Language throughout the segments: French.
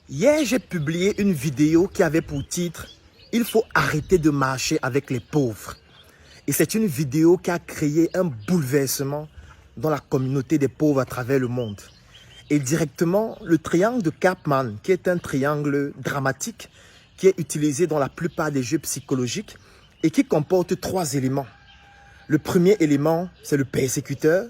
Hier, j'ai publié une vidéo qui avait pour titre « Il faut arrêter de marcher avec les pauvres ». Et c'est une vidéo qui a créé un bouleversement dans la communauté des pauvres à travers le monde. Et directement, le triangle de Karpman, qui est un triangle dramatique, qui est utilisé dans la plupart des jeux psychologiques et qui comporte 3 éléments. Le premier élément, c'est le persécuteur.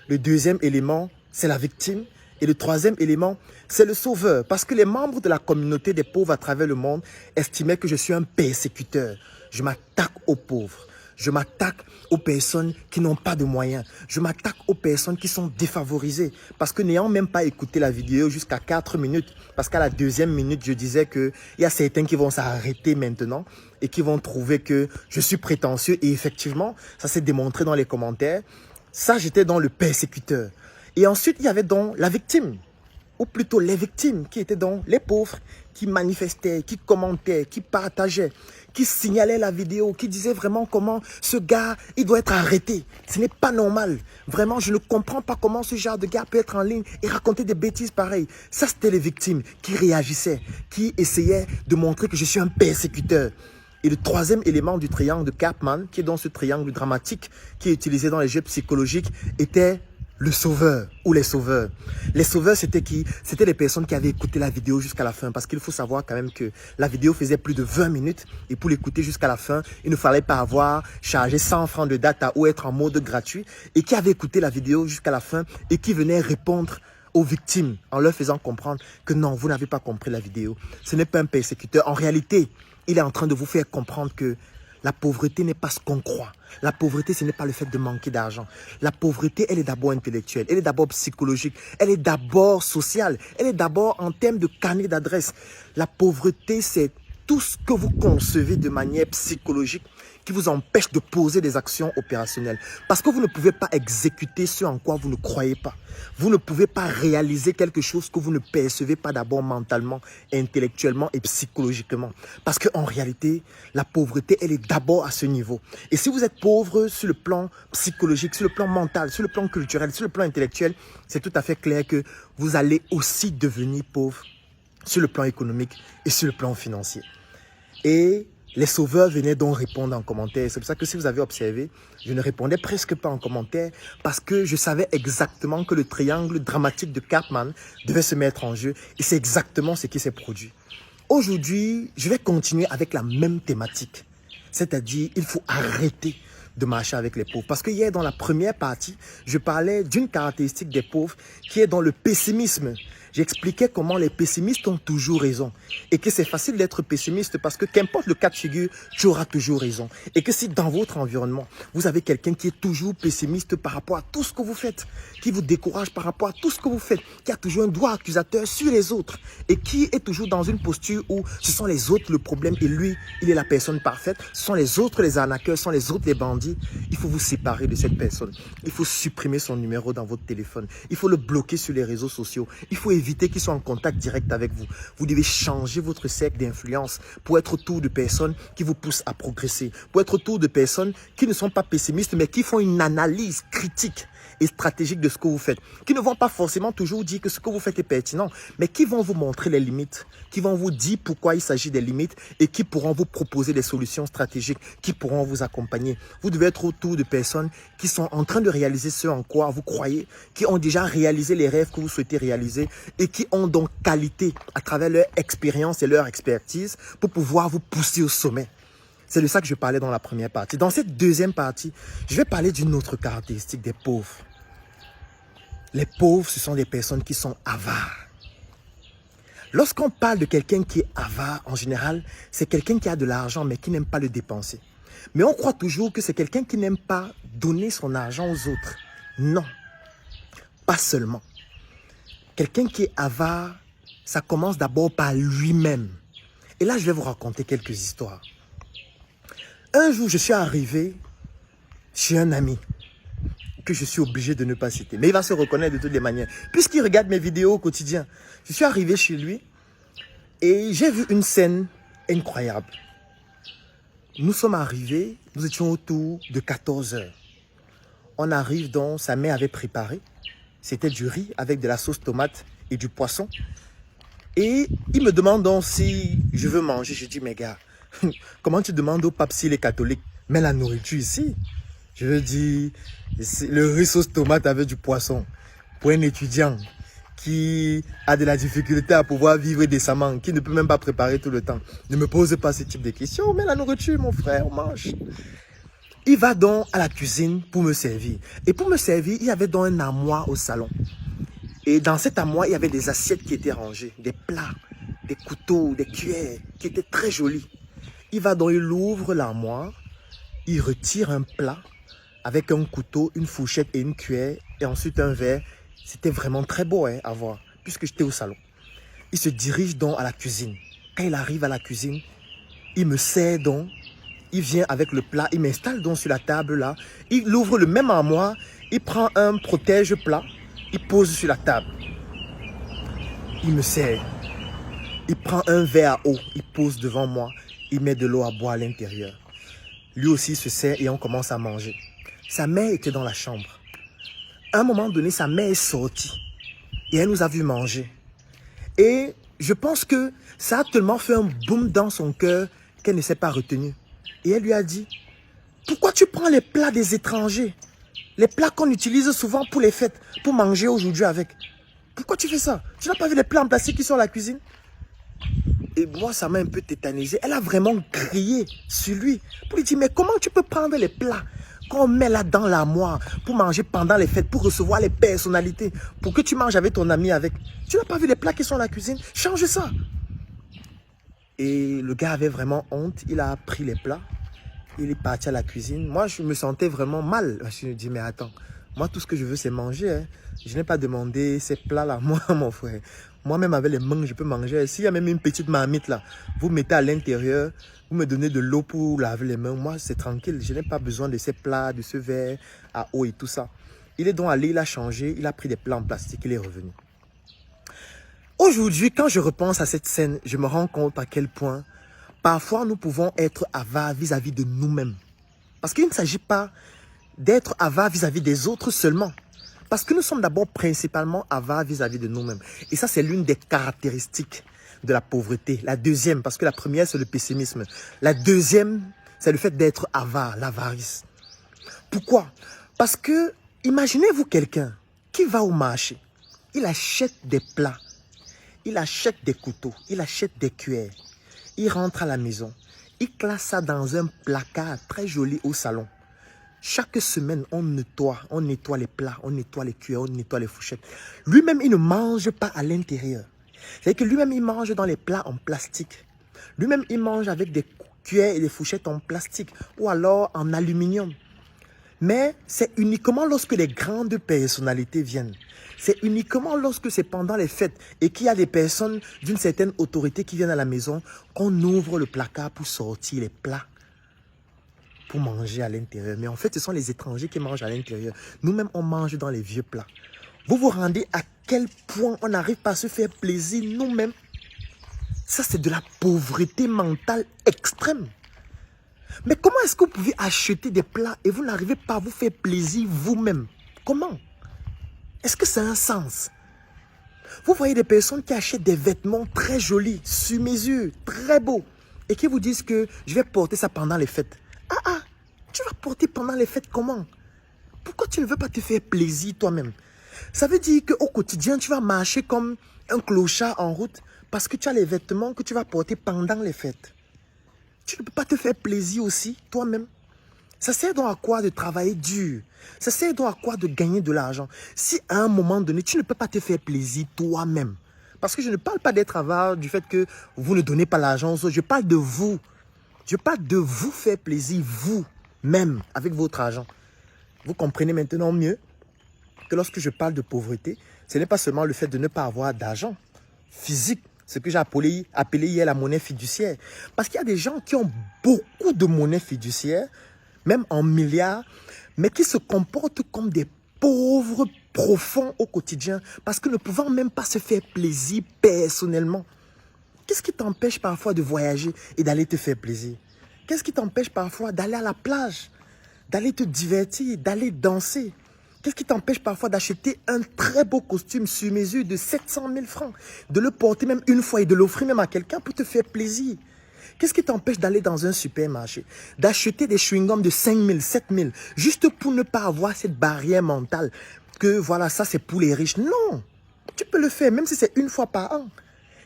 Le deuxième élément, c'est la victime. Et le troisième élément, c'est le sauveur. Parce que les membres de la communauté des pauvres à travers le monde estimaient que je suis un persécuteur. Je m'attaque aux pauvres. Je m'attaque aux personnes qui n'ont pas de moyens. Je m'attaque aux personnes qui sont défavorisées. Parce que n'ayant même pas écouté la vidéo jusqu'à 4 minutes, parce qu'à la 2e minute, je disais qu'il y a certains qui vont s'arrêter maintenant et qui vont trouver que je suis prétentieux. Et effectivement, ça s'est démontré dans les commentaires. Ça, j'étais dans le persécuteur. Et ensuite, il y avait donc la victime, ou plutôt les victimes, qui étaient donc les pauvres, qui manifestaient, qui commentaient, qui partageaient, qui signalaient la vidéo, qui disaient vraiment comment ce gars, il doit être arrêté. Ce n'est pas normal. Vraiment, je ne comprends pas comment ce genre de gars peut être en ligne et raconter des bêtises pareilles. Ça, c'était les victimes qui réagissaient, qui essayaient de montrer que je suis un persécuteur. Et le troisième élément du triangle de Karpman, qui est dans ce triangle dramatique, qui est utilisé dans les jeux psychologiques, était le sauveur ou les sauveurs. Les sauveurs, c'était qui? C'était les personnes qui avaient écouté la vidéo jusqu'à la fin. Parce qu'il faut savoir quand même que la vidéo faisait plus de 20 minutes. Et pour l'écouter jusqu'à la fin, il ne fallait pas avoir chargé 100 francs de data ou être en mode gratuit. Et qui avait écouté la vidéo jusqu'à la fin et qui venait répondre aux victimes en leur faisant comprendre que non, vous n'avez pas compris la vidéo. Ce n'est pas un persécuteur. En réalité, il est en train de vous faire comprendre que la pauvreté n'est pas ce qu'on croit. La pauvreté, ce n'est pas le fait de manquer d'argent. La pauvreté, elle est d'abord intellectuelle, elle est d'abord psychologique, elle est d'abord sociale, elle est d'abord en termes de carnet d'adresse. La pauvreté, c'est tout ce que vous concevez de manière psychologique qui vous empêche de poser des actions opérationnelles. Parce que vous ne pouvez pas exécuter ce en quoi vous ne croyez pas. Vous ne pouvez pas réaliser quelque chose que vous ne percevez pas d'abord mentalement, intellectuellement et psychologiquement. Parce qu'en réalité, la pauvreté, elle est d'abord à ce niveau. Et si vous êtes pauvre sur le plan psychologique, sur le plan mental, sur le plan culturel, sur le plan intellectuel, c'est tout à fait clair que vous allez aussi devenir pauvre sur le plan économique et sur le plan financier. Et les sauveurs venaient donc répondre en commentaire. C'est pour ça que si vous avez observé, je ne répondais presque pas en commentaire parce que je savais exactement que le triangle dramatique de Karpman devait se mettre en jeu et c'est exactement ce qui s'est produit. Aujourd'hui, je vais continuer avec la même thématique, c'est-à-dire il faut arrêter de marcher avec les pauvres. Parce que hier, dans la première partie, je parlais d'une caractéristique des pauvres qui est dans le pessimisme. J'expliquais comment les pessimistes ont toujours raison et que c'est facile d'être pessimiste parce que qu'importe le cas de figure, tu auras toujours raison. Et que si dans votre environnement, vous avez quelqu'un qui est toujours pessimiste par rapport à tout ce que vous faites, qui vous décourage par rapport à tout ce que vous faites, qui a toujours un doigt accusateur sur les autres et qui est toujours dans une posture où ce sont les autres le problème et lui, il est la personne parfaite, ce sont les autres les arnaqueurs, ce sont les autres les bandits, il faut vous séparer de cette personne. Il faut supprimer son numéro dans votre téléphone. Il faut le bloquer sur les réseaux sociaux. Il faut éviter qu'il soit en contact direct avec vous. Vous devez changer votre cercle d'influence pour être autour de personnes qui vous poussent à progresser, pour être autour de personnes qui ne sont pas pessimistes, mais qui font une analyse critique et stratégique de ce que vous faites, qui ne vont pas forcément toujours dire que ce que vous faites est pertinent, mais qui vont vous montrer les limites, qui vont vous dire pourquoi il s'agit des limites et qui pourront vous proposer des solutions stratégiques, qui pourront vous accompagner. Vous devez être autour de personnes qui sont en train de réaliser ce en quoi vous croyez, qui ont déjà réalisé les rêves que vous souhaitez réaliser et qui ont donc qualité à travers leur expérience et leur expertise pour pouvoir vous pousser au sommet. C'est de ça que je parlais dans la première partie. Dans cette deuxième partie, je vais parler d'une autre caractéristique des pauvres. Les pauvres, ce sont des personnes qui sont avares. Lorsqu'on parle de quelqu'un qui est avare, en général, c'est quelqu'un qui a de l'argent mais qui n'aime pas le dépenser. Mais on croit toujours que c'est quelqu'un qui n'aime pas donner son argent aux autres. Non, pas seulement. Quelqu'un qui est avare, ça commence d'abord par lui-même. Et là, je vais vous raconter quelques histoires. Un jour, je suis arrivé chez un ami que je suis obligé de ne pas citer. Mais il va se reconnaître de toutes les manières, puisqu'il regarde mes vidéos au quotidien. Je suis arrivé chez lui et j'ai vu une scène incroyable. Nous sommes arrivés, nous étions autour de 14 heures. On arrive donc, sa mère avait préparé. C'était du riz avec de la sauce tomate et du poisson. Et il me demande donc si je veux manger. Je dis, mais gars, comment tu demandes au pape s'il est catholique? Mais la nourriture ici, je veux dire, le riz sauce tomate avec du poisson. Pour un étudiant qui a de la difficulté à pouvoir vivre décemment, qui ne peut même pas préparer tout le temps, ne me pose pas ce type de questions. Mais la nourriture, mon frère, on mange. Il va donc à la cuisine pour me servir. Et pour me servir, il y avait donc un armoire au salon. Et dans cet armoire, il y avait des assiettes qui étaient rangées, des plats, des couteaux, des cuillères, qui étaient très jolis. Il va donc, il ouvre l'armoire, il retire un plat avec un couteau, une fourchette et une cuillère, et ensuite un verre. C'était vraiment très beau à voir, puisque j'étais au salon. Il se dirige donc à la cuisine. Quand il arrive à la cuisine, il me sert donc, il vient avec le plat, il m'installe donc sur la table là, il ouvre le même armoire, il prend un protège-plat, il pose sur la table. Il me sert. Il prend un verre à eau, il pose devant moi, il met de l'eau à boire à l'intérieur. Lui aussi se sert et on commence à manger. Sa mère était dans la chambre. À un moment donné, sa mère est sortie et elle nous a vu manger. Et je pense que ça a tellement fait un boom dans son cœur qu'elle ne s'est pas retenue. Et elle lui a dit, pourquoi tu prends les plats des étrangers? Les plats qu'on utilise souvent pour les fêtes, pour manger aujourd'hui avec. Pourquoi tu fais ça? Tu n'as pas vu les plats en plastique qui sont à la cuisine? Et moi, ça m'a un peu tétanisé. Elle a vraiment crié sur lui pour lui dire, mais comment tu peux prendre les plats qu'on met là dans l'armoire pour manger pendant les fêtes, pour recevoir les personnalités, pour que tu manges avec ton ami avec. Tu n'as pas vu les plats qui sont à la cuisine? Change ça. Et le gars avait vraiment honte. Il a pris les plats. Il est parti à la cuisine. Moi, je me sentais vraiment mal. Je me dis, mais attends, moi, tout ce que je veux, c'est manger. Je n'ai pas demandé ces plats-là. Moi, mon frère, moi-même, avec les mains, je peux manger. S'il y a même une petite marmite là, vous mettez à l'intérieur, vous me donnez de l'eau pour laver les mains. Moi, c'est tranquille. Je n'ai pas besoin de ces plats, de ce verre à eau et tout ça. Il est donc allé, il a changé, il a pris des plats en plastique, il est revenu. Aujourd'hui, quand je repense à cette scène, je me rends compte à quel point parfois nous pouvons être avares vis-à-vis de nous-mêmes. Parce qu'il ne s'agit pas d'être avare vis-à-vis des autres seulement. Parce que nous sommes d'abord principalement avares vis-à-vis de nous-mêmes. Et ça, c'est l'une des caractéristiques de la pauvreté. La deuxième, parce que la première, c'est le pessimisme. La deuxième, c'est le fait d'être avare, l'avarice. Pourquoi? Parce que, imaginez-vous quelqu'un qui va au marché. Il achète des plats. Il achète des couteaux. Il achète des cuillères. Il rentre à la maison. Il classe ça dans un placard très joli au salon. Chaque semaine, on nettoie les plats, on nettoie les cuillères, on nettoie les fourchettes. Lui-même, il ne mange pas à l'intérieur. C'est-à-dire que lui-même, il mange dans les plats en plastique. Lui-même, il mange avec des cuillères et des fourchettes en plastique ou alors en aluminium. Mais c'est uniquement lorsque les grandes personnalités viennent. C'est uniquement lorsque c'est pendant les fêtes et qu'il y a des personnes d'une certaine autorité qui viennent à la maison qu'on ouvre le placard pour sortir les plats, pour manger à l'intérieur. Mais en fait, ce sont les étrangers qui mangent à l'intérieur. Nous-mêmes, on mange dans les vieux plats. Vous vous rendez à quel point on n'arrive pas à se faire plaisir nous-mêmes? Ça, c'est de la pauvreté mentale extrême. Mais comment est-ce que vous pouvez acheter des plats et vous n'arrivez pas à vous faire plaisir vous-même? Comment? Est-ce que ça a un sens? Vous voyez des personnes qui achètent des vêtements très jolis, sur mesure, très beaux, et qui vous disent que je vais porter ça pendant les fêtes. Tu vas porter pendant les fêtes comment? Pourquoi tu ne veux pas te faire plaisir toi-même? Ça veut dire qu'au quotidien, tu vas marcher comme un clochard en route parce que tu as les vêtements que tu vas porter pendant les fêtes. Tu ne peux pas te faire plaisir aussi toi-même. Ça sert donc à quoi de travailler dur? Ça sert donc à quoi de gagner de l'argent? Si à un moment donné, tu ne peux pas te faire plaisir toi-même. Parce que je ne parle pas d'être avare du fait que vous ne donnez pas l'argent aux autres. Je parle de vous. Je parle de vous faire plaisir vous-même avec votre argent. Vous comprenez maintenant mieux que lorsque je parle de pauvreté, ce n'est pas seulement le fait de ne pas avoir d'argent physique, ce que j'ai appelé hier la monnaie fiduciaire. Parce qu'il y a des gens qui ont beaucoup de monnaie fiduciaire, même en milliards, mais qui se comportent comme des pauvres profonds au quotidien parce que ne pouvant même pas se faire plaisir personnellement. Qu'est-ce qui t'empêche parfois de voyager et d'aller te faire plaisir? Qu'est-ce qui t'empêche parfois d'aller à la plage, d'aller te divertir, d'aller danser? Qu'est-ce qui t'empêche parfois d'acheter un très beau costume sur mesure de 700 000 francs, de le porter même une fois et de l'offrir même à quelqu'un pour te faire plaisir? Qu'est-ce qui t'empêche d'aller dans un supermarché, d'acheter des chewing-gums de 5 000, 7 000, juste pour ne pas avoir cette barrière mentale que voilà, ça c'est pour les riches? Non, tu peux le faire même si c'est une fois par an.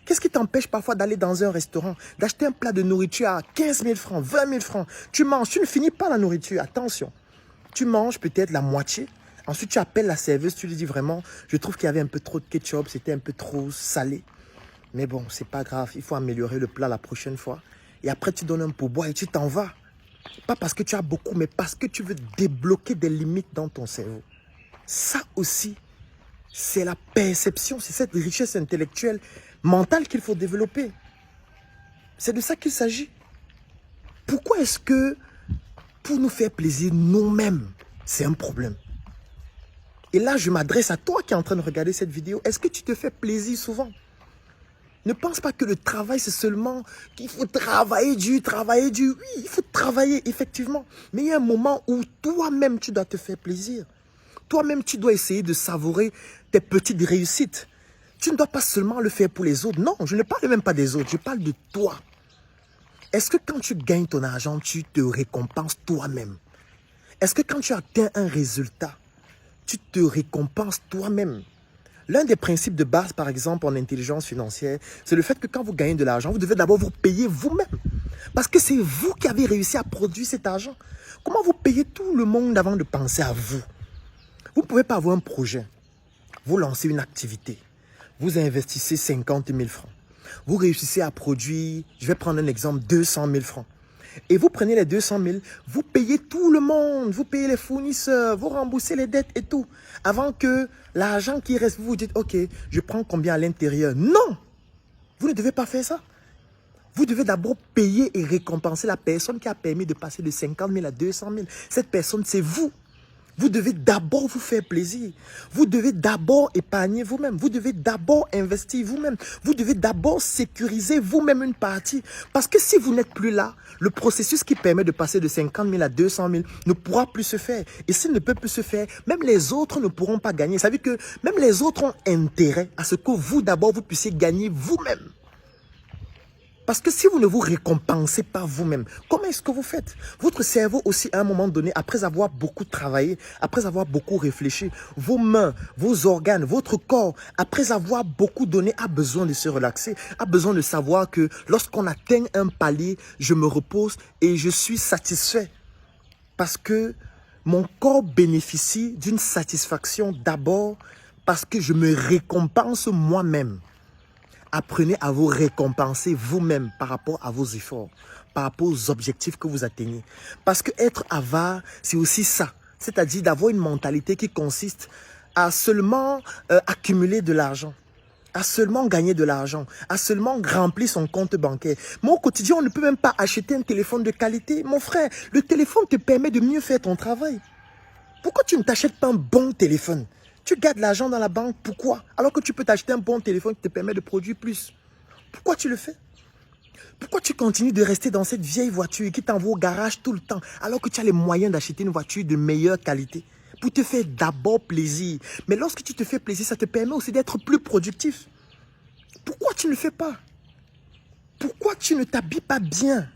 Qu'est-ce qui t'empêche parfois d'aller dans un restaurant, d'acheter un plat de nourriture à 15 000 francs, 20 000 francs? Tu manges, tu ne finis pas la nourriture, attention. Tu manges peut-être la moitié. Ensuite, tu appelles la serveuse, tu lui dis vraiment, je trouve qu'il y avait un peu trop de ketchup, c'était un peu trop salé. Mais bon, c'est pas grave, il faut améliorer le plat la prochaine fois. Et après, tu donnes un pourboire et tu t'en vas. Pas parce que tu as beaucoup, mais parce que tu veux débloquer des limites dans ton cerveau. Ça aussi, c'est la perception, c'est cette richesse intellectuelle, mentale qu'il faut développer. C'est de ça qu'il s'agit. Pourquoi est-ce que, pour nous faire plaisir nous-mêmes, c'est un problème? Et là, je m'adresse à toi qui es en train de regarder cette vidéo. Est-ce que tu te fais plaisir souvent? Ne pense pas que le travail, c'est seulement qu'il faut travailler dur, travailler dur. Oui, il faut travailler, effectivement. Mais il y a un moment où toi-même, tu dois te faire plaisir. Toi-même, tu dois essayer de savourer tes petites réussites. Tu ne dois pas seulement le faire pour les autres. Non, je ne parle même pas des autres, je parle de toi. Est-ce que quand tu gagnes ton argent, tu te récompenses toi-même? Est-ce que quand tu atteins un résultat, tu te récompenses toi-même? L'un des principes de base, par exemple, en intelligence financière, c'est le fait que quand vous gagnez de l'argent, vous devez d'abord vous payer vous-même. Parce que c'est vous qui avez réussi à produire cet argent. Comment vous payez tout le monde avant de penser à vous? Vous ne pouvez pas avoir un projet. Vous lancez une activité. Vous investissez 50 000 francs. Vous réussissez à produire, je vais prendre un exemple, 200 000 francs. Et vous prenez les 200 000, vous payez tout le monde, vous payez les fournisseurs, vous remboursez les dettes et tout. Avant que l'argent qui reste, vous vous dites, ok, je prends combien à l'intérieur? Non, vous ne devez pas faire ça. Vous devez d'abord payer et récompenser la personne qui a permis de passer de 50 000 à 200 000. Cette personne, c'est vous. Vous devez d'abord vous faire plaisir. Vous devez d'abord épargner vous-même. Vous devez d'abord investir vous-même. Vous devez d'abord sécuriser vous-même une partie. Parce que si vous n'êtes plus là, le processus qui permet de passer de 50 000 à 200 000 ne pourra plus se faire. Et s'il ne peut plus se faire, même les autres ne pourront pas gagner. Ça veut dire que même les autres ont intérêt à ce que vous d'abord vous puissiez gagner vous-même. Parce que si vous ne vous récompensez pas vous-même, comment est-ce que vous faites? Votre cerveau aussi, à un moment donné, après avoir beaucoup travaillé, après avoir beaucoup réfléchi, vos mains, vos organes, votre corps, après avoir beaucoup donné, a besoin de se relaxer, a besoin de savoir que lorsqu'on atteint un palier, je me repose et je suis satisfait. Parce que mon corps bénéficie d'une satisfaction d'abord parce que je me récompense moi-même. Apprenez à vous récompenser vous-même par rapport à vos efforts, par rapport aux objectifs que vous atteignez. Parce que être avare, c'est aussi ça. C'est-à-dire d'avoir une mentalité qui consiste à seulement accumuler de l'argent, à seulement gagner de l'argent, à seulement remplir son compte bancaire. Mais au quotidien, on ne peut même pas acheter un téléphone de qualité. Mon frère, le téléphone te permet de mieux faire ton travail. Pourquoi tu ne t'achètes pas un bon téléphone? Tu gardes l'argent dans la banque, pourquoi? Alors que tu peux t'acheter un bon téléphone qui te permet de produire plus. Pourquoi tu le fais? Pourquoi tu continues de rester dans cette vieille voiture qui t'envoie au garage tout le temps, alors que tu as les moyens d'acheter une voiture de meilleure qualité? Pour te faire d'abord plaisir. Mais lorsque tu te fais plaisir, ça te permet aussi d'être plus productif. Pourquoi tu ne le fais pas? Pourquoi tu ne t'habilles pas bien?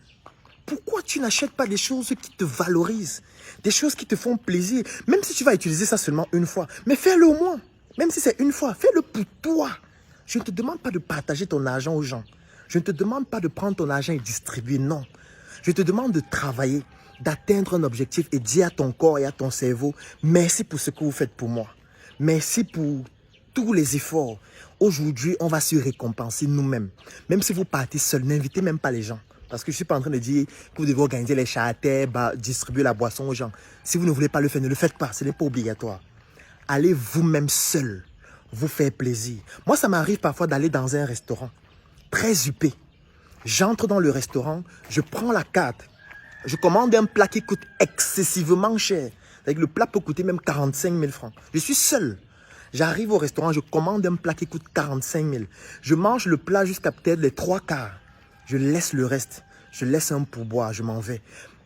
Pourquoi tu n'achètes pas des choses qui te valorisent? Des choses qui te font plaisir? Même si tu vas utiliser ça seulement une fois. Mais fais-le au moins. Même si c'est une fois, fais-le pour toi. Je ne te demande pas de partager ton argent aux gens. Je ne te demande pas de prendre ton argent et distribuer. Non. Je te demande de travailler, d'atteindre un objectif et dire à ton corps et à ton cerveau, merci pour ce que vous faites pour moi. Merci pour tous les efforts. Aujourd'hui, on va se récompenser nous-mêmes. Même si vous partez seul, n'invitez même pas les gens. Parce que je ne suis pas en train de dire que vous devez organiser les charters, distribuer la boisson aux gens. Si vous ne voulez pas le faire, ne le faites pas. Ce n'est pas obligatoire. Allez vous-même seul, vous faire plaisir. Moi, ça m'arrive parfois d'aller dans un restaurant très huppé. J'entre dans le restaurant, je prends la carte. Je commande un plat qui coûte excessivement cher. Le plat peut coûter même 45 000 francs. Je suis seul. J'arrive au restaurant, je commande un plat qui coûte 45 000. Je mange le plat jusqu'à peut-être les 3/4. Je laisse le reste. Je laisse un pourboire, je m'en vais.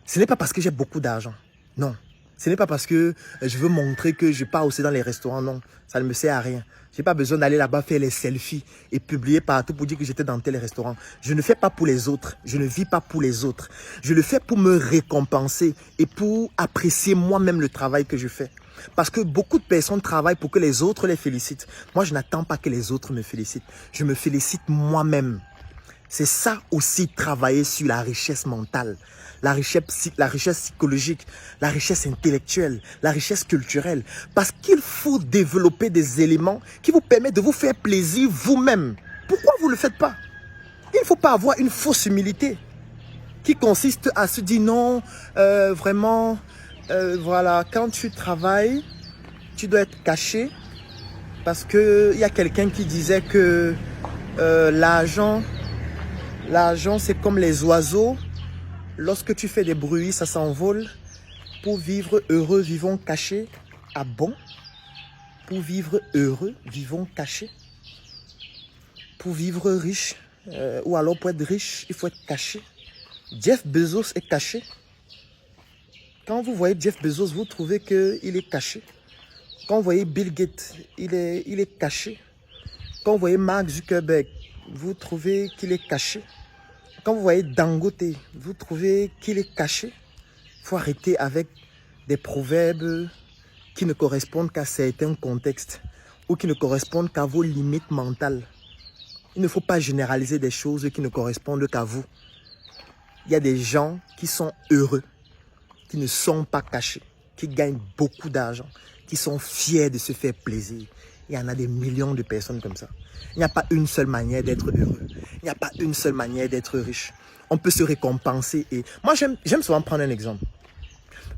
Ce n'est pas parce que j'ai beaucoup d'argent. Non. Ce n'est pas parce que je veux montrer que je pars aussi dans les restaurants, non. Ça ne me sert à rien. Je n'ai pas besoin d'aller là-bas faire les selfies et publier partout pour dire que j'étais dans tel restaurant. Je ne fais pas pour les autres. Je ne vis pas pour les autres. Je le fais pour me récompenser et pour apprécier moi-même le travail que je fais. Parce que beaucoup de personnes travaillent pour que les autres les félicitent. Moi, je n'attends pas que les autres me félicitent. Je me félicite moi-même. C'est ça aussi, travailler sur la richesse mentale, la richesse psychologique, la richesse intellectuelle, la richesse culturelle. Parce qu'il faut développer des éléments qui vous permettent de vous faire plaisir vous-même. Pourquoi vous ne le faites pas? Il ne faut pas avoir une fausse humilité qui consiste à se dire non, vraiment, voilà, quand tu travailles, tu dois être caché. Parce qu'il y a quelqu'un qui disait que l'argent, c'est comme les oiseaux. Lorsque tu fais des bruits, ça s'envole. Pour vivre heureux, vivons cachés. Ah bon? Pour vivre heureux, vivons cachés. Pour vivre riche, ou alors pour être riche, il faut être caché. Jeff Bezos est caché. Quand vous voyez Jeff Bezos, vous trouvez qu'il est caché. Quand vous voyez Bill Gates, il est caché. Quand vous voyez Mark Zuckerberg, vous trouvez qu'il est caché. Quand vous voyez Dangote, vous trouvez qu'il est caché. Il faut arrêter avec des proverbes qui ne correspondent qu'à certains contextes ou qui ne correspondent qu'à vos limites mentales. Il ne faut pas généraliser des choses qui ne correspondent qu'à vous. Il y a des gens qui sont heureux, qui ne sont pas cachés, qui gagnent beaucoup d'argent, qui sont fiers de se faire plaisir. Il y en a des millions de personnes comme ça. Il n'y a pas une seule manière d'être heureux. Il n'y a pas une seule manière d'être riche. On peut se récompenser. Et moi, j'aime souvent prendre un exemple.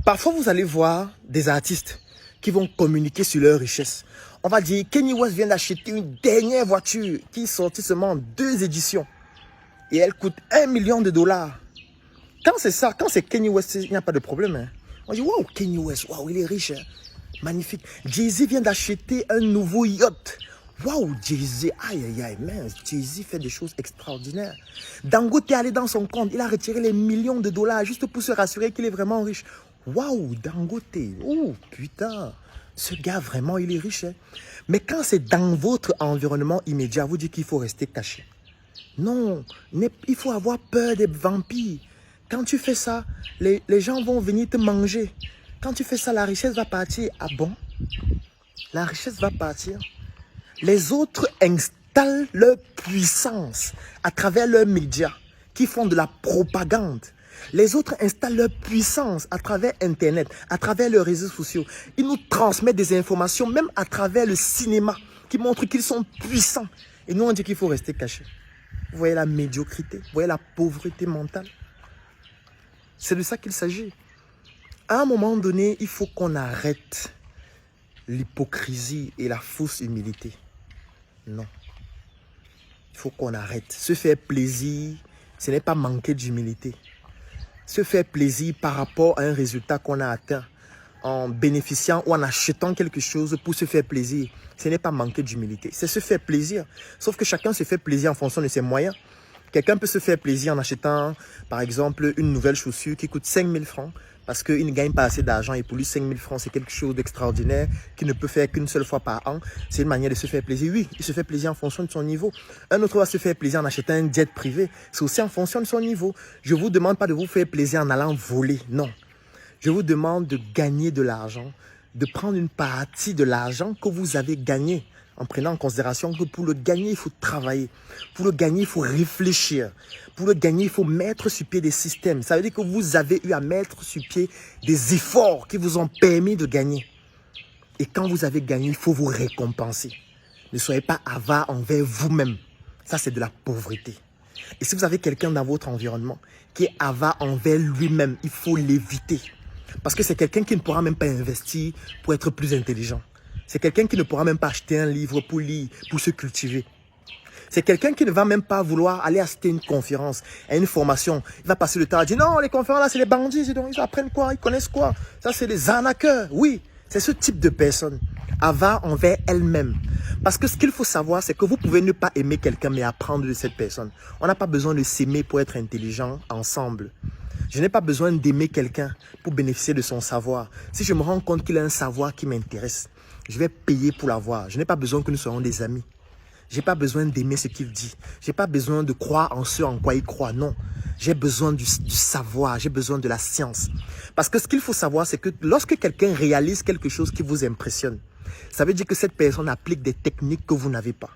Parfois, vous allez voir des artistes qui vont communiquer sur leur richesse. On va dire, Kanye West vient d'acheter une dernière voiture qui est sortie seulement en 2 éditions. Et elle coûte $1 million. Quand c'est ça, quand c'est Kanye West, il n'y a pas de problème. Hein. On dit, waouh, Kanye West, waouh, il est riche. Hein. Magnifique. Jay-Z vient d'acheter un nouveau yacht. Waouh, Jay-Z, aïe, aïe, aïe, mince, Jay-Z fait des choses extraordinaires. Dangote est allé dans son compte, il a retiré les millions de dollars juste pour se rassurer qu'il est vraiment riche. Waouh, Dangote, oh putain, ce gars vraiment, il est riche. Hein? Mais quand c'est dans votre environnement immédiat, vous dites qu'il faut rester caché. Non, il faut avoir peur des vampires. Quand tu fais ça, les gens vont venir te manger. Quand tu fais ça, la richesse va partir. Ah bon? La richesse va partir. Les autres installent leur puissance à travers leurs médias qui font de la propagande. Les autres installent leur puissance à travers Internet, à travers leurs réseaux sociaux. Ils nous transmettent des informations, même à travers le cinéma, qui montrent qu'ils sont puissants. Et nous, on dit qu'il faut rester caché. Vous voyez la médiocrité, vous voyez la pauvreté mentale. C'est de ça qu'il s'agit. À un moment donné, il faut qu'on arrête l'hypocrisie et la fausse humilité. Non. Il faut qu'on arrête. Se faire plaisir, ce n'est pas manquer d'humilité. Se faire plaisir par rapport à un résultat qu'on a atteint en bénéficiant ou en achetant quelque chose pour se faire plaisir, ce n'est pas manquer d'humilité. C'est se faire plaisir. Sauf que chacun se fait plaisir en fonction de ses moyens. Quelqu'un peut se faire plaisir en achetant, par exemple, une nouvelle chaussure qui coûte 5 000 francs. Parce qu'il ne gagne pas assez d'argent et pour lui 5 000 francs c'est quelque chose d'extraordinaire qu'il ne peut faire qu'une seule fois par an. C'est une manière de se faire plaisir. Oui, il se fait plaisir en fonction de son niveau. Un autre va se faire plaisir en achetant un jet privé. C'est aussi en fonction de son niveau. Je ne vous demande pas de vous faire plaisir en allant voler. Non. Je vous demande de gagner de l'argent, de prendre une partie de l'argent que vous avez gagné. En prenant en considération que pour le gagner, il faut travailler. Pour le gagner, il faut réfléchir. Pour le gagner, il faut mettre sur pied des systèmes. Ça veut dire que vous avez eu à mettre sur pied des efforts qui vous ont permis de gagner. Et quand vous avez gagné, il faut vous récompenser. Ne soyez pas avare envers vous-même. Ça, c'est de la pauvreté. Et si vous avez quelqu'un dans votre environnement qui est avare envers lui-même, il faut l'éviter. Parce que c'est quelqu'un qui ne pourra même pas investir pour être plus intelligent. C'est quelqu'un qui ne pourra même pas acheter un livre pour lire, pour se cultiver. C'est quelqu'un qui ne va même pas vouloir aller assister une conférence, à une formation. Il va passer le temps à dire non, les conférences là, c'est les bandits. Ils apprennent quoi? Ils connaissent quoi? Ça, c'est les arnaqueurs. Oui, c'est ce type de personne. Avare envers elle-même. Parce que ce qu'il faut savoir, c'est que vous pouvez ne pas aimer quelqu'un, mais apprendre de cette personne. On n'a pas besoin de s'aimer pour être intelligent ensemble. Je n'ai pas besoin d'aimer quelqu'un pour bénéficier de son savoir. Si je me rends compte qu'il a un savoir qui m'intéresse, je vais payer pour l'avoir. Je n'ai pas besoin que nous soyons des amis. Je n'ai pas besoin d'aimer ce qu'il dit. Je n'ai pas besoin de croire en ce en quoi il croit. Non. J'ai besoin du savoir. J'ai besoin de la science. Parce que ce qu'il faut savoir, c'est que lorsque quelqu'un réalise quelque chose qui vous impressionne, ça veut dire que cette personne applique des techniques que vous n'avez pas.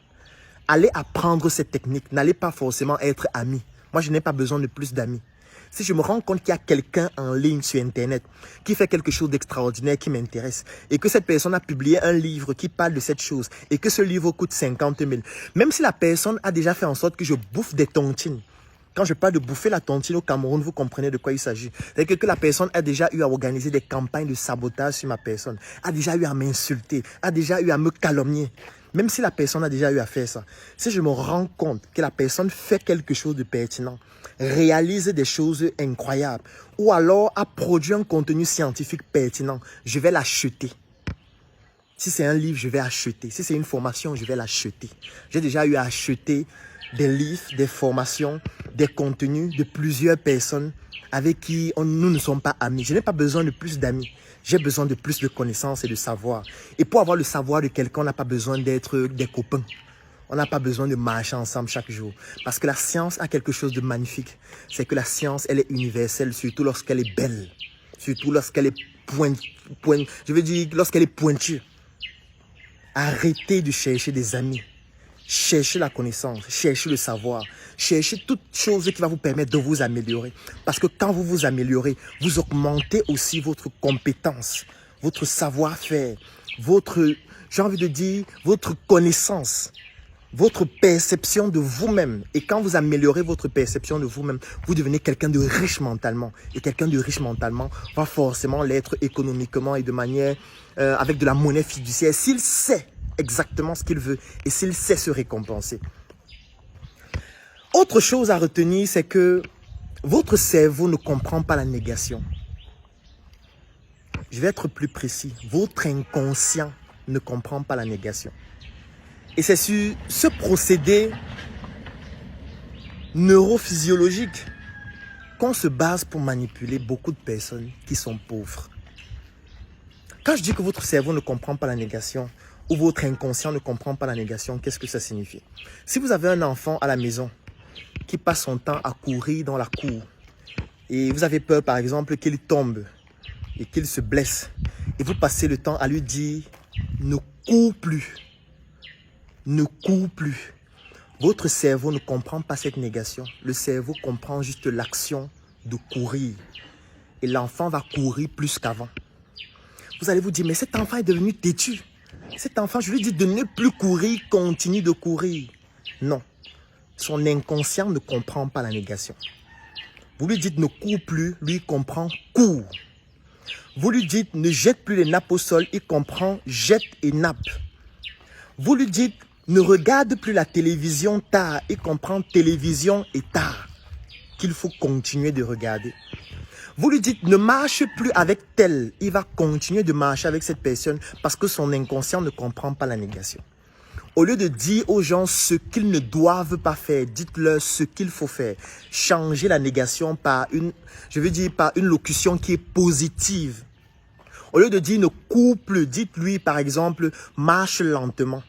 Allez apprendre cette technique. N'allez pas forcément être amis. Moi, je n'ai pas besoin de plus d'amis. Si je me rends compte qu'il y a quelqu'un en ligne sur Internet qui fait quelque chose d'extraordinaire qui m'intéresse et que cette personne a publié un livre qui parle de cette chose et que ce livre coûte 50 000, même si la personne a déjà fait en sorte que je bouffe des tontines. Quand je parle de bouffer la tontine au Cameroun, vous comprenez de quoi il s'agit. C'est-à-dire que la personne a déjà eu à organiser des campagnes de sabotage sur ma personne, a déjà eu à m'insulter, a déjà eu à me calomnier. Même si la personne a déjà eu à faire ça, si je me rends compte que la personne fait quelque chose de pertinent, réalise des choses incroyables, ou alors a produit un contenu scientifique pertinent, je vais l'acheter. Si c'est un livre, je vais acheter. Si c'est une formation, je vais l'acheter. J'ai déjà eu à acheter des livres, des formations, des contenus de plusieurs personnes avec qui nous ne sommes pas amis. Je n'ai pas besoin de plus d'amis. J'ai besoin de plus de connaissances et de savoir. Et pour avoir le savoir de quelqu'un, on n'a pas besoin d'être des copains. On n'a pas besoin de marcher ensemble chaque jour. Parce que la science a quelque chose de magnifique. C'est que la science, elle est universelle, surtout lorsqu'elle est belle. Surtout lorsqu'elle est lorsqu'elle est pointue. Arrêtez de chercher des amis. Cherchez la connaissance, cherchez le savoir, cherchez toute chose qui va vous permettre de vous améliorer. Parce que quand vous vous améliorez, vous augmentez aussi votre compétence, votre savoir-faire, j'ai envie de dire, votre connaissance, votre perception de vous-même. Et quand vous améliorez votre perception de vous-même, vous devenez quelqu'un de riche mentalement. Et quelqu'un de riche mentalement va forcément l'être économiquement et de manière, avec de la monnaie fiduciaire, s'il sait exactement ce qu'il veut et s'il sait se récompenser. Autre chose à retenir, c'est que votre cerveau ne comprend pas la négation. Je vais être plus précis. Votre inconscient ne comprend pas la négation. Et c'est sur ce procédé neurophysiologique qu'on se base pour manipuler beaucoup de personnes qui sont pauvres. Quand je dis que votre cerveau ne comprend pas la négation, ou votre inconscient ne comprend pas la négation, qu'est-ce que ça signifie? Si vous avez un enfant à la maison qui passe son temps à courir dans la cour et vous avez peur par exemple qu'il tombe et qu'il se blesse et vous passez le temps à lui dire ne cours plus, ne cours plus. Votre cerveau ne comprend pas cette négation. Le cerveau comprend juste l'action de courir et l'enfant va courir plus qu'avant. Vous allez vous dire mais cet enfant est devenu têtu. Cet enfant, je lui dis de ne plus courir, continue de courir. Non, son inconscient ne comprend pas la négation. Vous lui dites ne cours plus, lui comprend cours. Vous lui dites ne jette plus les nappes au sol, il comprend jette et nappe. Vous lui dites ne regarde plus la télévision tard, il comprend télévision et tard, qu'il faut continuer de regarder. Vous lui dites ne marche plus avec tel, il va continuer de marcher avec cette personne parce que son inconscient ne comprend pas la négation. Au lieu de dire aux gens ce qu'ils ne doivent pas faire, dites-leur ce qu'il faut faire. Changez la négation par une locution qui est positive. Au lieu de dire ne cours plus, dites-lui par exemple marche lentement.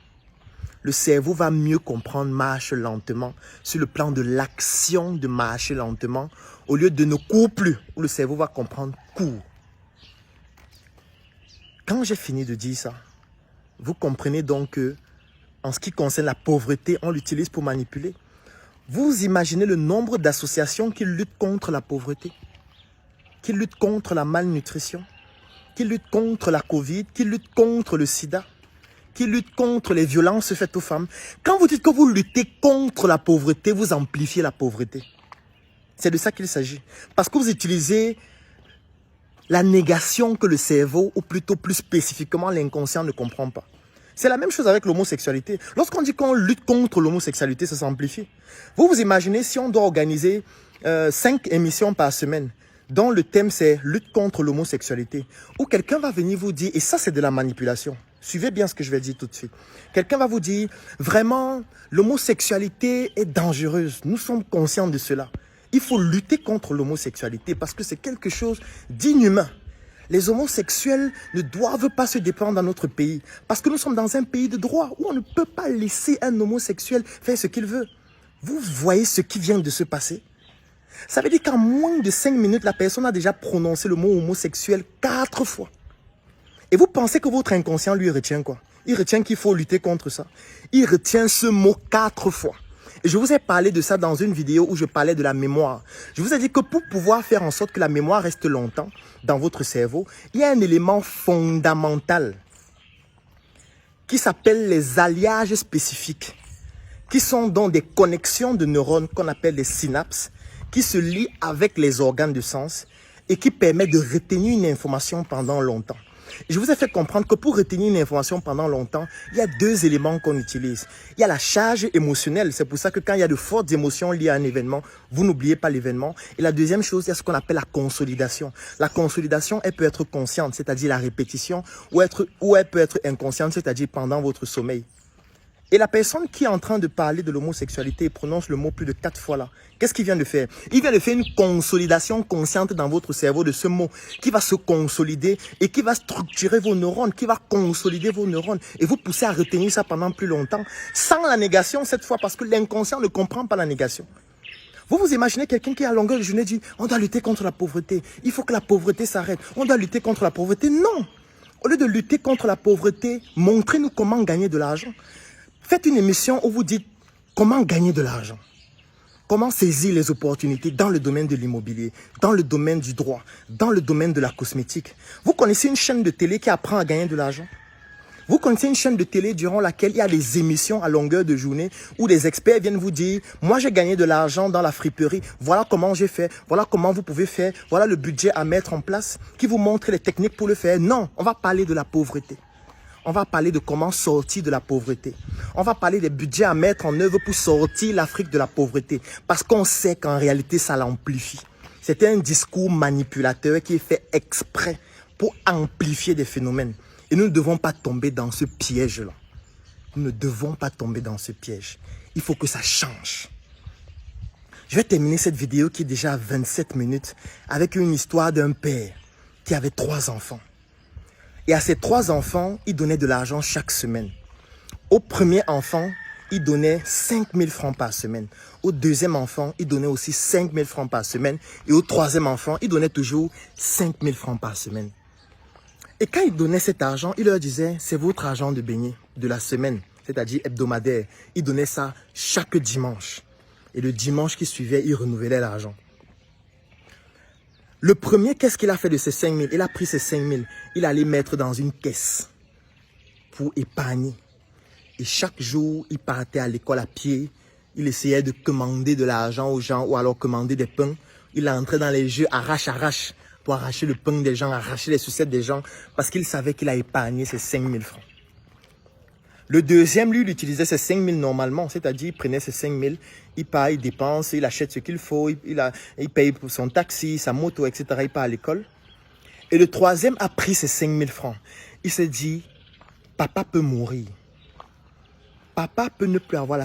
Le cerveau va mieux comprendre marche lentement sur le plan de l'action de marcher lentement au lieu de ne cours plus où le cerveau va comprendre cours. Quand j'ai fini de dire ça, vous comprenez donc que en ce qui concerne la pauvreté, on l'utilise pour manipuler. Vous imaginez le nombre d'associations qui luttent contre la pauvreté, qui luttent contre la malnutrition, qui luttent contre la Covid, qui luttent contre le sida, qui luttent contre les violences faites aux femmes. Quand vous dites que vous luttez contre la pauvreté, vous amplifiez la pauvreté. C'est de ça qu'il s'agit. Parce que vous utilisez la négation que le cerveau, ou plutôt plus spécifiquement l'inconscient, ne comprend pas. C'est la même chose avec l'homosexualité. Lorsqu'on dit qu'on lutte contre l'homosexualité, ça s'amplifie. Vous vous imaginez si on doit organiser 5 émissions par semaine, dont le thème c'est lutte contre l'homosexualité, où quelqu'un va venir vous dire, et ça c'est de la manipulation, suivez bien ce que je vais dire tout de suite. Quelqu'un va vous dire, vraiment, l'homosexualité est dangereuse. Nous sommes conscients de cela. Il faut lutter contre l'homosexualité parce que c'est quelque chose d'inhumain. Les homosexuels ne doivent pas se défendre dans notre pays parce que nous sommes dans un pays de droit où on ne peut pas laisser un homosexuel faire ce qu'il veut. Vous voyez ce qui vient de se passer? Ça veut dire qu'en moins de 5 minutes, la personne a déjà prononcé le mot homosexuel 4 fois. Et vous pensez que votre inconscient lui retient quoi? Il retient qu'il faut lutter contre ça. Il retient ce mot 4 fois. Et je vous ai parlé de ça dans une vidéo où je parlais de la mémoire. Je vous ai dit que pour pouvoir faire en sorte que la mémoire reste longtemps dans votre cerveau, il y a un élément fondamental qui s'appelle les alliages spécifiques, qui sont donc des connexions de neurones qu'on appelle les synapses, qui se lient avec les organes de sens et qui permettent de retenir une information pendant longtemps. Je vous ai fait comprendre que pour retenir une information pendant longtemps, il y a 2 éléments qu'on utilise. Il y a la charge émotionnelle. C'est pour ça que quand il y a de fortes émotions liées à un événement, vous n'oubliez pas l'événement. Et la deuxième chose, il y a ce qu'on appelle la consolidation. La consolidation, elle peut être consciente, c'est-à-dire la répétition, ou elle peut être inconsciente, c'est-à-dire pendant votre sommeil. Et la personne qui est en train de parler de l'homosexualité et prononce le mot plus de 4 fois là, qu'est-ce qu'il vient de faire? Il vient de faire une consolidation consciente dans votre cerveau de ce mot qui va se consolider et qui va structurer vos neurones, qui va consolider vos neurones et vous pousser à retenir ça pendant plus longtemps, sans la négation cette fois, parce que l'inconscient ne comprend pas la négation. Vous vous imaginez quelqu'un qui à longueur de journée dit « On doit lutter contre la pauvreté, il faut que la pauvreté s'arrête, on doit lutter contre la pauvreté ». Non! Au lieu de lutter contre la pauvreté, montrez-nous comment gagner de l'argent. Faites une émission où vous dites comment gagner de l'argent, comment saisir les opportunités dans le domaine de l'immobilier, dans le domaine du droit, dans le domaine de la cosmétique. Vous connaissez une chaîne de télé qui apprend à gagner de l'argent? Vous connaissez une chaîne de télé durant laquelle il y a des émissions à longueur de journée où des experts viennent vous dire « Moi, j'ai gagné de l'argent dans la friperie, voilà comment j'ai fait, voilà comment vous pouvez faire, voilà le budget à mettre en place » qui vous montre les techniques pour le faire. Non, on va parler de la pauvreté. On va parler de comment sortir de la pauvreté. On va parler des budgets à mettre en œuvre pour sortir l'Afrique de la pauvreté. Parce qu'on sait qu'en réalité, ça l'amplifie. C'est un discours manipulateur qui est fait exprès pour amplifier des phénomènes. Et nous ne devons pas tomber dans ce piège-là. Nous ne devons pas tomber dans ce piège. Il faut que ça change. Je vais terminer cette vidéo qui est déjà à 27 minutes avec une histoire d'un père qui avait 3 enfants. Et à ces 3 enfants, il donnait de l'argent chaque semaine. Au premier enfant, il donnait 5 000 francs par semaine. Au deuxième enfant, il donnait aussi 5 000 francs par semaine. Et au troisième enfant, il donnait toujours 5 000 francs par semaine. Et quand il donnait cet argent, il leur disait, c'est votre argent de beignet de la semaine, c'est-à-dire hebdomadaire. Il donnait ça chaque dimanche. Et le dimanche qui suivait, il renouvelait l'argent. Le premier, qu'est-ce qu'il a fait de ces 5 000? Il a pris ces 5 000, il allait mettre dans une caisse pour épargner. Et chaque jour, il partait à l'école à pied. Il essayait de commander de l'argent aux gens ou alors commander des pains. Il entrait dans les jeux arrache pour arracher le pain des gens, arracher les sucettes des gens parce qu'il savait qu'il a épargné ces 5 000 francs. Le deuxième, lui, il utilisait ces 5 000 normalement, c'est-à-dire il prenait ces 5 000, il part, il dépense, il achète ce qu'il faut, il paye pour son taxi, sa moto, etc. Il part à l'école. Et le troisième a pris ces 5 000 francs. Il s'est dit, papa peut mourir. Papa peut ne plus avoir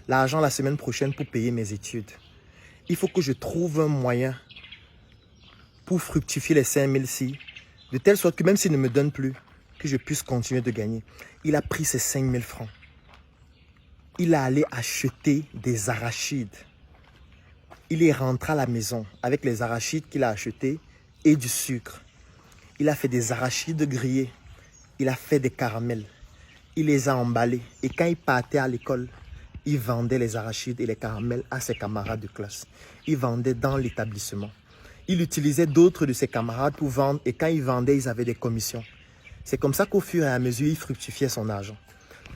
l'argent la semaine prochaine pour payer mes études. Il faut que je trouve un moyen pour fructifier les 5 000-ci, de telle sorte que même s'il ne me donne plus, que je puisse continuer de gagner. Il a pris ces 5 000 francs. Il est allé acheter des arachides. Il est rentré à la maison avec les arachides qu'il a achetés et du sucre. Il a fait des arachides grillés. Il a fait des caramels. Il les a emballés. Et quand il partait à l'école, il vendait les arachides et les caramels à ses camarades de classe. Il vendait dans l'établissement. Il utilisait d'autres de ses camarades pour vendre. Et quand il vendait, ils avaient des commissions. C'est comme ça qu'au fur et à mesure, il fructifiait son argent.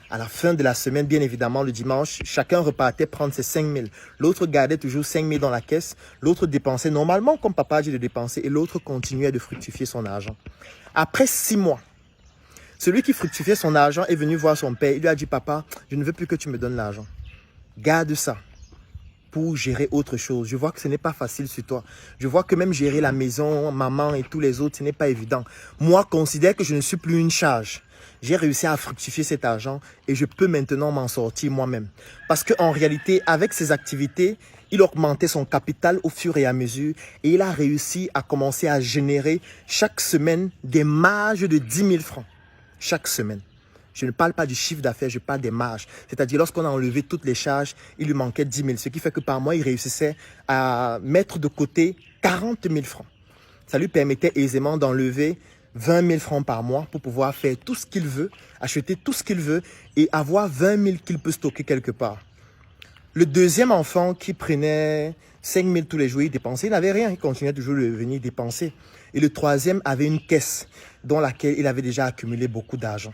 À la fin de la semaine, bien évidemment, le dimanche, chacun repartait prendre ses 5 000. L'autre gardait toujours 5 000 dans la caisse. L'autre dépensait normalement comme papa a dit de dépenser. Et l'autre continuait de fructifier son argent. Après 6 mois, celui qui fructifiait son argent est venu voir son père. Il lui a dit, papa, je ne veux plus que tu me donnes l'argent. Garde ça pour gérer autre chose. Je vois que ce n'est pas facile sur toi. Je vois que même gérer la maison, maman et tous les autres, ce n'est pas évident. Moi, considère que je ne suis plus une charge. J'ai réussi à fructifier cet argent et je peux maintenant m'en sortir moi-même. Parce qu'en réalité, avec ces activités, il augmentait son capital au fur et à mesure et il a réussi à commencer à générer chaque semaine des marges de 10 000 francs. Chaque semaine. Je ne parle pas du chiffre d'affaires, je parle des marges. C'est-à-dire, lorsqu'on a enlevé toutes les charges, il lui manquait 10 000. Ce qui fait que par mois, il réussissait à mettre de côté 40 000 francs. Ça lui permettait aisément d'enlever 20 000 francs par mois pour pouvoir faire tout ce qu'il veut, acheter tout ce qu'il veut et avoir 20 000 qu'il peut stocker quelque part. Le deuxième enfant qui prenait 5 000 tous les jours, il dépensait, il n'avait rien, il continuait toujours de venir dépenser. Et le troisième avait une caisse dans laquelle il avait déjà accumulé beaucoup d'argent.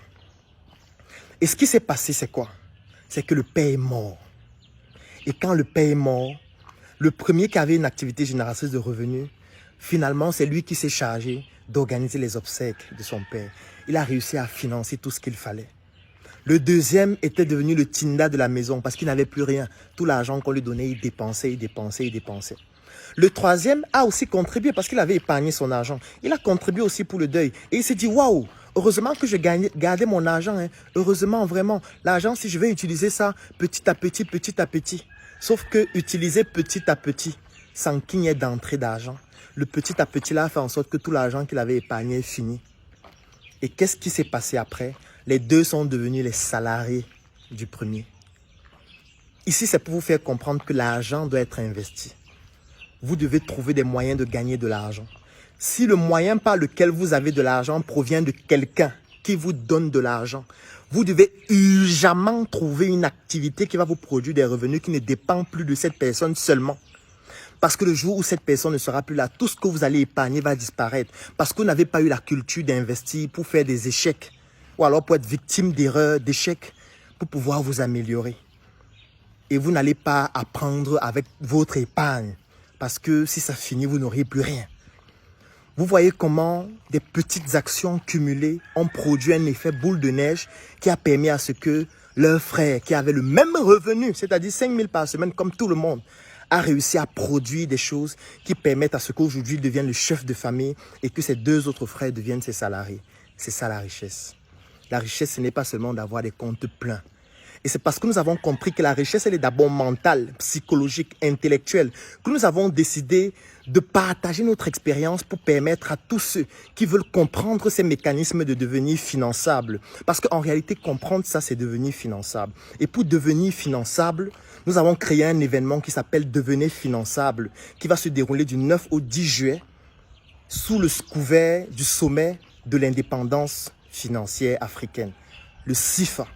Et ce qui s'est passé, c'est quoi? C'est que le père est mort. Et quand le père est mort, le premier qui avait une activité génératrice de revenus, finalement, c'est lui qui s'est chargé d'organiser les obsèques de son père. Il a réussi à financer tout ce qu'il fallait. Le deuxième était devenu le tinda de la maison parce qu'il n'avait plus rien. Tout l'argent qu'on lui donnait, il dépensait, il dépensait, il dépensait. Le troisième a aussi contribué parce qu'il avait épargné son argent. Il a contribué aussi pour le deuil. Et il s'est dit, waouh, heureusement que je gardais mon argent. Hein. Heureusement, vraiment, l'argent, si je vais utiliser ça petit à petit, petit à petit. Sauf que utiliser petit à petit, sans qu'il n'y ait d'entrée d'argent. Le petit à petit là a fait en sorte que tout l'argent qu'il avait épargné est fini. Et qu'est-ce qui s'est passé après? Les deux sont devenus les salariés du premier. Ici, c'est pour vous faire comprendre que l'argent doit être investi. Vous devez trouver des moyens de gagner de l'argent. Si le moyen par lequel vous avez de l'argent provient de quelqu'un qui vous donne de l'argent, vous devez urgemment trouver une activité qui va vous produire des revenus qui ne dépendent plus de cette personne seulement. Parce que le jour où cette personne ne sera plus là, tout ce que vous allez épargner va disparaître. Parce que vous n'avez pas eu la culture d'investir pour faire des échecs. Ou alors pour être victime d'erreurs, d'échecs, pour pouvoir vous améliorer. Et vous n'allez pas apprendre avec votre épargne. Parce que si ça finit, vous n'aurez plus rien. Vous voyez comment des petites actions cumulées ont produit un effet boule de neige qui a permis à ce que leur frère, qui avait le même revenu, c'est-à-dire 5 000 par semaine comme tout le monde, a réussi à produire des choses qui permettent à ce qu'aujourd'hui il devienne le chef de famille et que ses deux autres frères deviennent ses salariés. C'est ça la richesse. La richesse, ce n'est pas seulement d'avoir des comptes pleins. Et c'est parce que nous avons compris que la richesse, elle est d'abord mentale, psychologique, intellectuelle, que nous avons décidé de partager notre expérience pour permettre à tous ceux qui veulent comprendre ces mécanismes de devenir finançables. Parce qu'en réalité, comprendre ça, c'est devenir finançable. Et pour devenir finançable, nous avons créé un événement qui s'appelle Devenez finançable, qui va se dérouler du 9 au 10 juillet sous le couvert du sommet de l'indépendance financière africaine, le CIFA.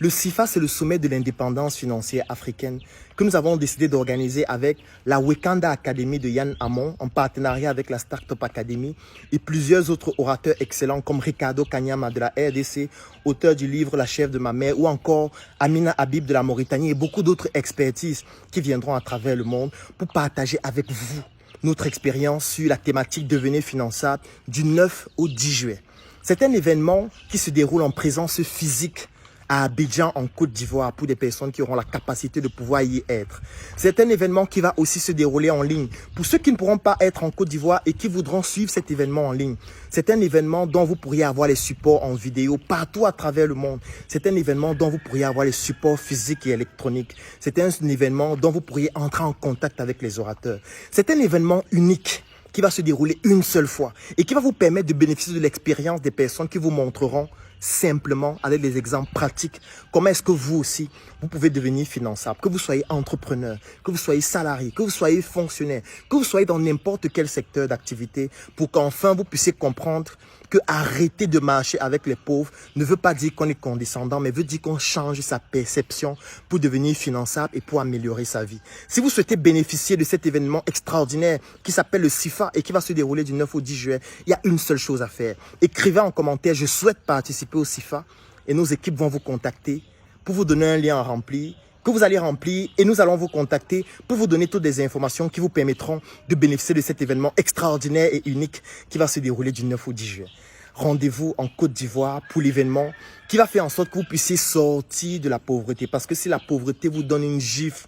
Le CIFA, c'est le sommet de l'indépendance financière africaine que nous avons décidé d'organiser avec la Wakanda Academy de Yann Amon en partenariat avec la Startup Academy et plusieurs autres orateurs excellents comme Ricardo Kanyama de la RDC, auteur du livre La chèvre de ma mère ou encore Amina Habib de la Mauritanie et beaucoup d'autres expertises qui viendront à travers le monde pour partager avec vous notre expérience sur la thématique Devenez finançable du 9 au 10 juillet. C'est un événement qui se déroule en présence physique à Abidjan, en Côte d'Ivoire, pour des personnes qui auront la capacité de pouvoir y être. C'est un événement qui va aussi se dérouler en ligne. Pour ceux qui ne pourront pas être en Côte d'Ivoire et qui voudront suivre cet événement en ligne, c'est un événement dont vous pourriez avoir les supports en vidéo partout à travers le monde. C'est un événement dont vous pourriez avoir les supports physiques et électroniques. C'est un événement dont vous pourriez entrer en contact avec les orateurs. C'est un événement unique qui va se dérouler une seule fois et qui va vous permettre de bénéficier de l'expérience des personnes qui vous montreront simplement avec des exemples pratiques comment est-ce que vous aussi vous pouvez devenir finançable, que vous soyez entrepreneur, que vous soyez salarié, que vous soyez fonctionnaire, que vous soyez dans n'importe quel secteur d'activité, pour qu'enfin vous puissiez comprendre que arrêter de marcher avec les pauvres ne veut pas dire qu'on est condescendant, mais veut dire qu'on change sa perception pour devenir finançable et pour améliorer sa vie. Si vous souhaitez bénéficier de cet événement extraordinaire qui s'appelle le CIFA et qui va se dérouler du 9 au 10 juillet, il y a une seule chose à faire. Écrivez en commentaire « Je souhaite participer au CIFA » et nos équipes vont vous contacter pour vous donner un lien à remplir que vous allez remplir et nous allons vous contacter pour vous donner toutes les informations qui vous permettront de bénéficier de cet événement extraordinaire et unique qui va se dérouler du 9 au 10 juillet. Rendez-vous en Côte d'Ivoire pour l'événement qui va faire en sorte que vous puissiez sortir de la pauvreté. Parce que si la pauvreté vous donne une gifle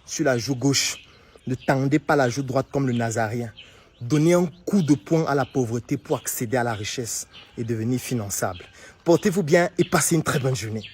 sur la joue gauche, ne tendez pas la joue droite comme le Nazaréen. donner un coup de poing à la pauvreté pour accéder à la richesse et devenir finançable. Portez-vous bien et passez une très bonne journée.